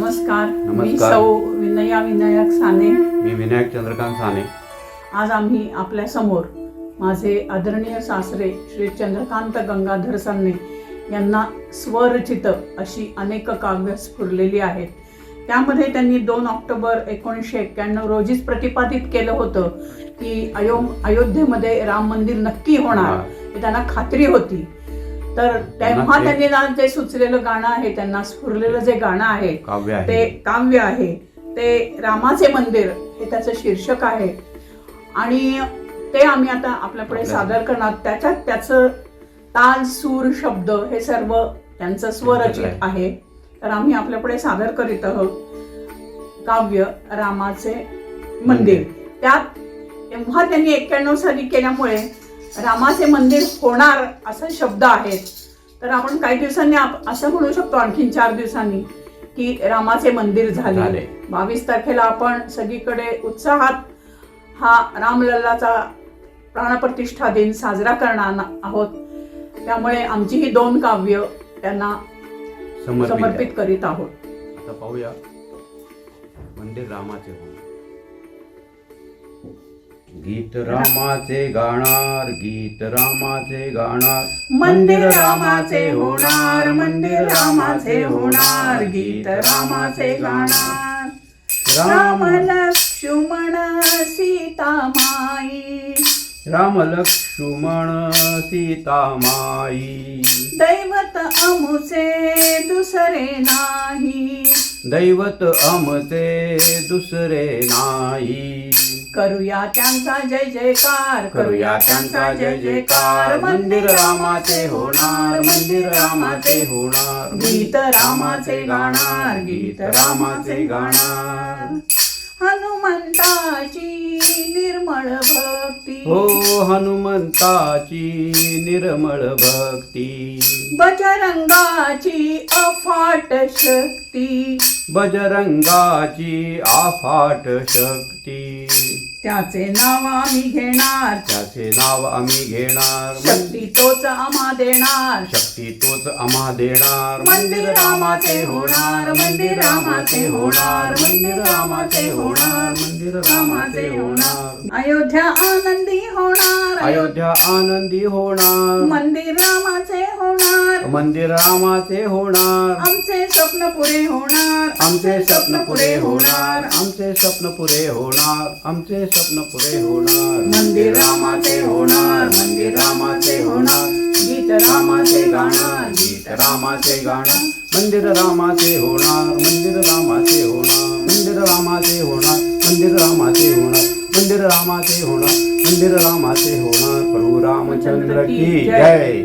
नमस्कार. मी नमस्कार. सौ विनायक साने. मी विनायक चंद्रकांत साने. आज आम्ही आपल्या समोर माझे आदरणीय सासरे श्री चंद्रकांत गंगाधर साने यांना स्वरचित अशी अनेक काव्य स्फुरलेली आहेत. त्यामध्ये त्यांनी 2 ऑक्टोबर 1991 रोजीच प्रतिपादित केलं होतं की अयोध्येमध्ये राम मंदिर नक्की होणार हे त्यांना खात्री होती. तर तेव्हा त्यांनी जे सुचलेलं गाणं आहे, त्यांना स्फुरलेलं जे गाणं आहे ते काव्य आहे, ते रामाचे मंदिर हे त्याचं शीर्षक आहे आणि ते आम्ही आता आपल्यापुढे सादर करणार. त्याच्यात त्याचं ताल सूर शब्द हे सर्व त्यांचं स्वरचित आहे. तर आम्ही आपल्यापुढे सादर करीत आहोत काव्य रामाचे मंदिर. त्यात तेव्हा त्यांनी 91 साली केल्यामुळे रामाचे मंदिर होणार असे शब्द आहेत. तर आपण काही दिवसांनी असं म्हणू शकतो, आणखीन 4 दिवसांनी, की रामाचे मंदिर झाले. 22 तारखेला आपण सगळीकडे उत्साहात हा रामलल्लाचा प्राणप्रतिष्ठा दिन साजरा करणार आहोत. त्यामुळे आमची ही 2 काव्य त्यांना समर्पित करीत आहोत. आता पाहूया मंदिर रामाचे होणार. गीत रामाचे गाणार, गीत रामाचे गाणार, मंदिर रामाचे होणार, मंदिर रामाचे होणार, गीत रामाचे गाणार. राम लक्ष्मण सीता माई, राम लक्ष्मण सीता माई, दैवत अमुचे दुसरे नाही, दैवत अमते दुसरे नाही. करूया त्यांचा जय जयकार, करूया त्यांचा जय जयकार, मंदिर रामाचे होणार, मंदिर रामाचे होणार, गीत रामाचे गाणार, गीत रामाचे गाणार. हनुमंताची निर्मळ भक्ती, हो हनुमंताची निर्मळ भक्ती, बजरंगाची अफाट शक्ती, बजरंगाची अफाट शक्ती. त्याचे नाव आम्ही घेणार, त्याचे नाव आम्ही घेणार, शक्ती तोच आम्हा देणार, शक्ती तोच आम्हा देणार. मंदिर रामाचे होणार, मंदिर रामाचे होणार, मंदिर रामाचे होणार, मंदिर रामाचे होणार. अयोध्या आनंदी होणार, अयोध्या आनंदी होणार, मंदिर रामाचे होणार, मंदिर रामाचे होणार. आमचे स्वप्न पुरे होणार, आमचे स्वप्न पुरे होणार, आमचे स्वप्न पुरे होणार, आमचे स्वप्न पुरे होणार. मंदिर रामाचे होणार, मंदिर रामाचे होणार, गीत रामाचे गाणार, गीत रामाचे गाणं, मंदिर रामाचे होणार, मंदिर रामाचे होणार, मंदिर रामाचे होणार, मंदिर रामाचे होणार, मंदिर रामाचे होणार, मंदिर रामाचे होणार. प्रभू रामचंद्र की जय.